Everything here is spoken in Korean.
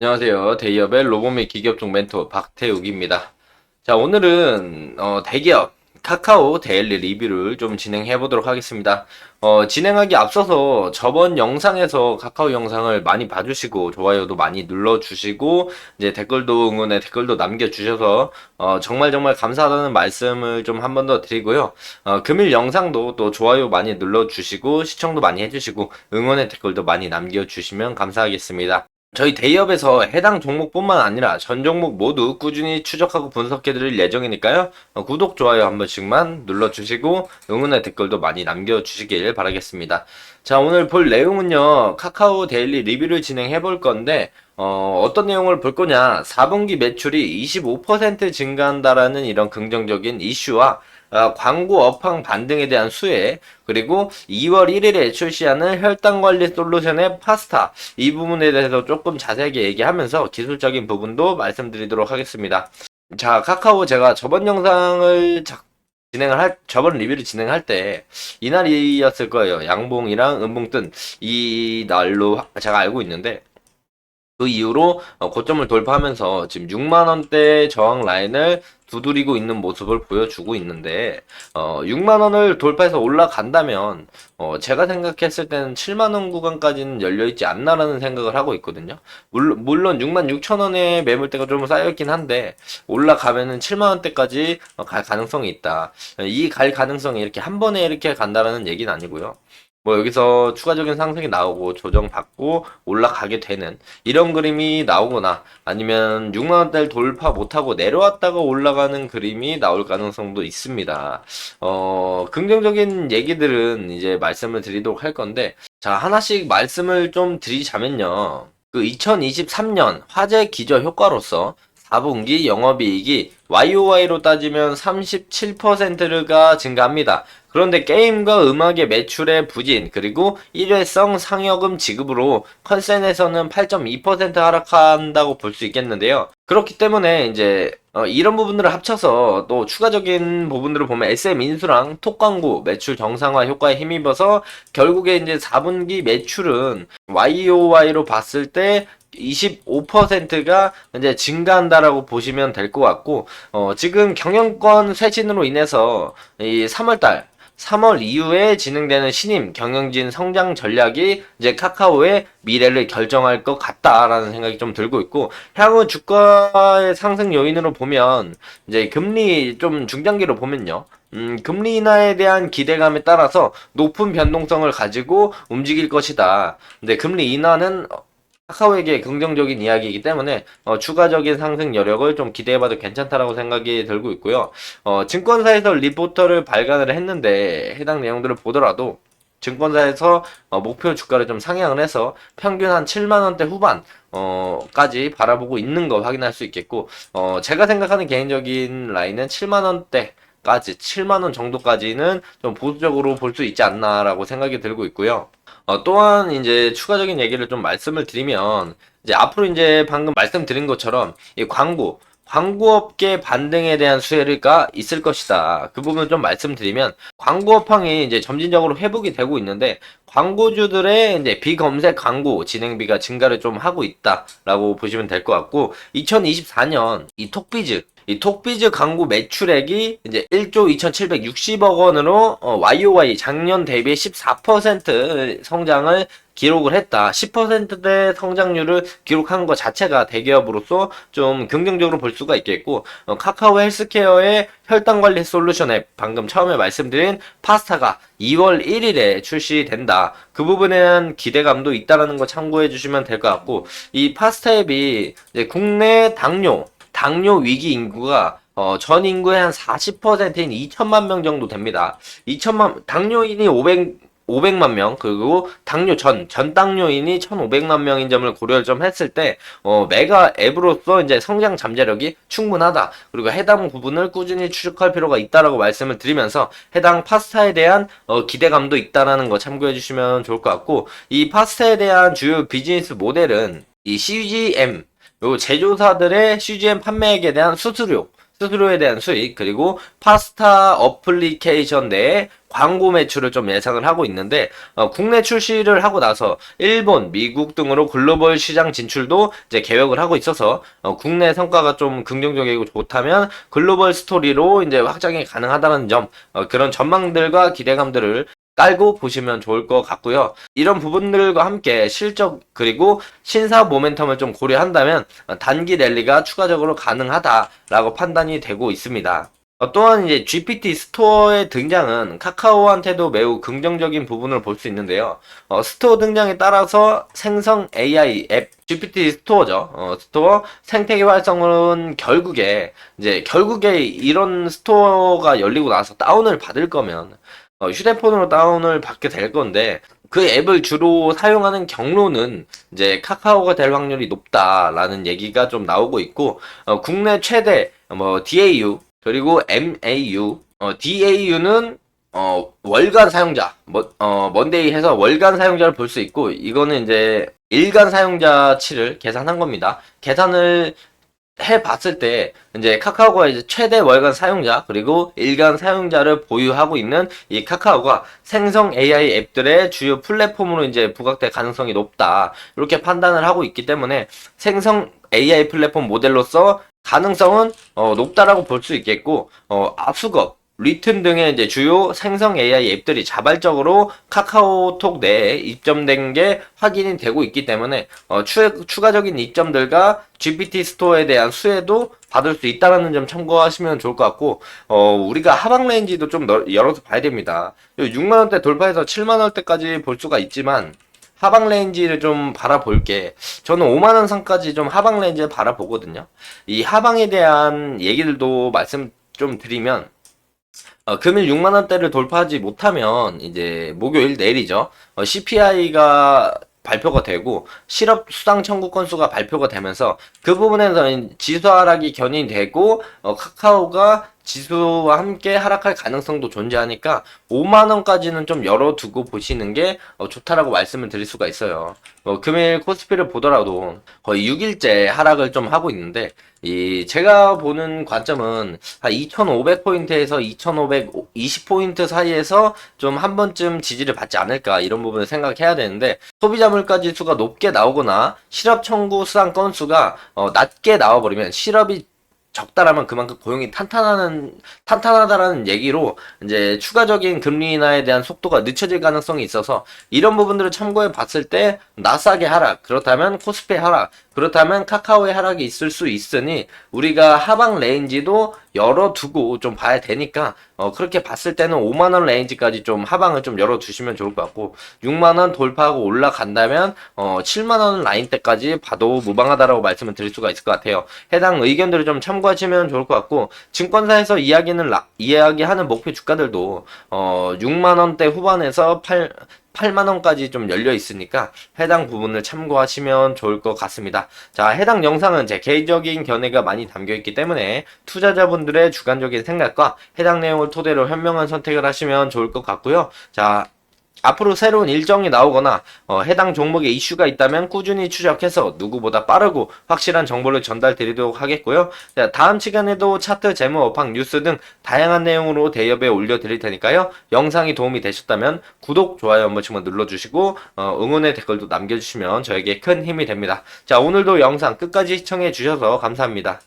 안녕하세요. 대기업의 로봇 및 기계업종 멘토 박태욱입니다. 자, 오늘은 대기업 카카오 데일리 리뷰를 좀 진행해 보도록 하겠습니다. 진행하기 앞서서 저번 영상에서 카카오 영상을 많이 봐주시고 좋아요도 많이 눌러주시고 이제 댓글도 응원의 댓글도 남겨주셔서 정말 정말 감사하다는 말씀을 좀 한 번 더 드리고요. 금일 영상도 또 좋아요 많이 눌러주시고 시청도 많이 해주시고 응원의 댓글도 많이 남겨주시면 감사하겠습니다. 저희 대기업에서 해당 종목뿐만 아니라 전 종목 모두 꾸준히 추적하고 분석해 드릴 예정이니까요. 구독, 좋아요 한 번씩만 눌러주시고 응원의 댓글도 많이 남겨주시길 바라겠습니다. 자, 오늘 볼 내용은요. 카카오 데일리 리뷰를 진행해 볼 건데 어떤 내용을 볼 거냐. 4분기 매출이 25% 증가한다라는 이런 긍정적인 이슈와 광고 업황 반등에 대한 수혜, 그리고 2월 1일에 출시하는 혈당관리 솔루션의 파스타, 이 부분에 대해서 조금 자세하게 얘기하면서 기술적인 부분도 말씀드리도록 하겠습니다. 자, 카카오 제가 저번 리뷰를 진행할 때, 이날이었을 거예요. 양봉이랑 음봉 뜬 이 날로 제가 알고 있는데, 그 이후로 고점을 돌파하면서 지금 6만원대 저항 라인을 두드리고 있는 모습을 보여주고 있는데 6만원을 돌파해서 올라간다면 제가 생각했을 때는 7만원 구간까지는 열려있지 않나라는 생각을 하고 있거든요. 물론 6만 6천원의 매물대가 좀 쌓여있긴 한데 올라가면은 7만원대까지 갈 가능성이 있다. 이 갈 가능성이 이렇게 한 번에 이렇게 간다라는 얘기는 아니고요. 뭐 여기서 추가적인 상승이 나오고 조정받고 올라가게 되는 이런 그림이 나오거나 아니면 6만원대를 돌파 못하고 내려왔다가 올라가는 그림이 나올 가능성도 있습니다. 긍정적인 얘기들은 이제 말씀을 드리도록 할 건데, 자, 하나씩 말씀을 좀 드리자면요. 그 2023년 화재 기저 효과로서 4분기 영업이익이 YOY로 따지면 37%가 증가합니다. 그런데 게임과 음악의 매출의 부진, 그리고 일회성 상여금 지급으로 컨센에서는 8.2% 하락한다고 볼 수 있겠는데요. 그렇기 때문에 이제 이런 부분들을 합쳐서 또 추가적인 부분들을 보면 SM 인수랑 톡 광고 매출 정상화 효과에 힘입어서 결국에 이제 4분기 매출은 YOY로 봤을 때 25%가 이제 증가한다라고 보시면 될 것 같고, 지금 경영권 쇄신으로 인해서 이 3월 이후에 진행되는 신임 경영진 성장 전략이 이제 카카오의 미래를 결정할 것 같다라는 생각이 좀 들고 있고, 향후 주가의 상승 요인으로 보면 이제 금리 좀 중장기로 보면요. 금리 인하에 대한 기대감에 따라서 높은 변동성을 가지고 움직일 것이다. 근데 금리 인하는 카카오에게 긍정적인 이야기이기 때문에 추가적인 상승 여력을 좀 기대해봐도 괜찮다라고 생각이 들고 있고요. 증권사에서 리포터를 발간을 했는데 해당 내용들을 보더라도 증권사에서 목표 주가를 좀 상향을 해서 평균 한 7만원대 후반 까지 바라보고 있는 거 확인할 수 있겠고, 제가 생각하는 개인적인 라인은 7만원 정도까지는 좀 보수적으로 볼 수 있지 않나라고 생각이 들고 있고요. 또한 이제 추가적인 얘기를 좀 말씀을 드리면 이제 앞으로 이제 방금 말씀드린 것처럼 이 광고업계 반등에 대한 수혜가 있을 것이다. 그 부분 좀 말씀드리면 광고업황이 이제 점진적으로 회복이 되고 있는데 광고주들의 이제 비검색 광고 진행비가 증가를 좀 하고 있다라고 보시면 될 것 같고, 2024년 이 톡비즈 광고 매출액이 이제 1조 2,760억 원으로 YOY 작년 대비 14% 성장을 기록을 했다. 10%대 성장률을 기록한 것 자체가 대기업으로서 좀 긍정적으로 볼 수가 있겠고, 카카오 헬스케어의 혈당관리 솔루션 앱, 방금 처음에 말씀드린 파스타가 2월 1일에 출시된다. 그 부분에 대한 기대감도 있다라는 거 참고해 주시면 될 것 같고, 이 파스타 앱이 이제 국내 당뇨 위기 인구가 전 인구의 한 40%인 2천만 명 정도 됩니다. 당뇨인이 500만 명, 그리고 전 당뇨인이 1,500만 명인 점을 고려를 좀 했을 때, 메가 앱으로서 이제 성장 잠재력이 충분하다. 그리고 해당 부분을 꾸준히 추적할 필요가 있다라고 말씀을 드리면서 해당 파스타에 대한 기대감도 있다라는 거 참고해 주시면 좋을 것 같고, 이 파스타에 대한 주요 비즈니스 모델은 이 CGM, 요 제조사들의 CGM 판매액에 대한 수수료, 수수료에 대한 수익, 그리고 파스타 어플리케이션 내에 광고 매출을 좀 예상을 하고 있는데, 국내 출시를 하고 나서 일본, 미국 등으로 글로벌 시장 진출도 이제 계획을 하고 있어서, 국내 성과가 좀 긍정적이고 좋다면 글로벌 스토리로 이제 확장이 가능하다는 점, 그런 전망들과 기대감들을 깔고 보시면 좋을 것 같고요. 이런 부분들과 함께 실적 그리고 신사 모멘텀을 좀 고려한다면 단기 랠리가 추가적으로 가능하다라고 판단이 되고 있습니다. 또한 이제 GPT 스토어의 등장은 카카오한테도 매우 긍정적인 부분을 볼 수 있는데요. 스토어 등장에 따라서 생성 AI 앱 GPT 스토어죠. 스토어 생태계 활성은 결국에 이런 스토어가 열리고 나서 다운을 받을 거면 휴대폰으로 다운을 받게 될 건데, 그 앱을 주로 사용하는 경로는 이제 카카오가 될 확률이 높다라는 얘기가 좀 나오고 있고, 국내 최대 DAU 그리고 MAU, DAU는 월간 사용자, 먼데이 해서 월간 사용자를 볼 수 있고, 이거는 이제 일간 사용자치를 계산한 겁니다. 계산을 해봤을 때 이제 카카오가 이제 최대 월간 사용자 그리고 일간 사용자를 보유하고 있는 이 카카오가 생성 AI 앱들의 주요 플랫폼으로 이제 부각될 가능성이 높다, 이렇게 판단을 하고 있기 때문에 생성 AI 플랫폼 모델로서 가능성은 높다라고 볼 수 있겠고, 압수거, 리튼 등의 이제 주요 생성 AI 앱들이 자발적으로 카카오톡 내에 입점된 게 확인이 되고 있기 때문에 추가적인 입점들과 GPT 스토어에 대한 수혜도 받을 수 있다는 점 참고하시면 좋을 것 같고, 우리가 하방 레인지도 좀 열어서 봐야 됩니다. 6만원대 돌파해서 7만원대까지 볼 수가 있지만, 하방 레인지를 좀 바라볼게. 저는 5만원 선까지 좀 하방 레인지를 바라보거든요. 이 하방에 대한 얘기들도 말씀 좀 드리면, 금일 6만원대를 돌파하지 못하면 이제 목요일 내일이죠. CPI가 발표가 되고 실업 수당 청구 건수가 발표가 되면서 그 부분에서는 지수 하락이 견인되고, 카카오가 지수와 함께 하락할 가능성도 존재하니까 5만원까지는 좀 열어두고 보시는 게 좋다라고 말씀을 드릴 수가 있어요. 금일 코스피를 보더라도 거의 6일째 하락을 좀 하고 있는데, 제가 보는 관점은 한 2500포인트에서 2520포인트 사이에서 좀 한 번쯤 지지를 받지 않을까, 이런 부분을 생각해야 되는데, 소비자 물가 지수가 높게 나오거나 실업 청구 수당 건수가 낮게 나와버리면, 실업이 적다라면 그만큼 고용이 탄탄하다라는 얘기로 이제 추가적인 금리 인하에 대한 속도가 늦춰질 가능성이 있어서, 이런 부분들을 참고해 봤을 때 나스닥의 하락, 그렇다면 코스피의 하락, 그렇다면 카카오의 하락이 있을 수 있으니 우리가 하방 레인지도 열어두고 좀 봐야 되니까, 그렇게 봤을 때는 5만원 레인지까지 좀 하방을 좀 열어두시면 좋을 것 같고, 6만원 돌파하고 올라간다면 7만원 라인 때까지 봐도 무방하다라고 말씀을 드릴 수가 있을 것 같아요. 해당 의견들을 좀 참고하시면 좋을 것 같고, 증권사에서 이야기하는 목표 주가들도 6만원대 후반에서 8만원까지 좀 열려 있으니까 해당 부분을 참고하시면 좋을 것 같습니다. 자, 해당 영상은 제 개인적인 견해가 많이 담겨 있기 때문에 투자자분들의 주관적인 생각과 해당 내용을 토대로 현명한 선택을 하시면 좋을 것 같고요. 자, 앞으로 새로운 일정이 나오거나 해당 종목에 이슈가 있다면 꾸준히 추적해서 누구보다 빠르고 확실한 정보를 전달 드리도록 하겠고요. 자, 다음 시간에도 차트, 재무, 업황, 뉴스 등 다양한 내용으로 대여배 올려드릴 테니까요. 영상이 도움이 되셨다면 구독, 좋아요 한 번씩만 눌러주시고 응원의 댓글도 남겨주시면 저에게 큰 힘이 됩니다. 자, 오늘도 영상 끝까지 시청해 주셔서 감사합니다.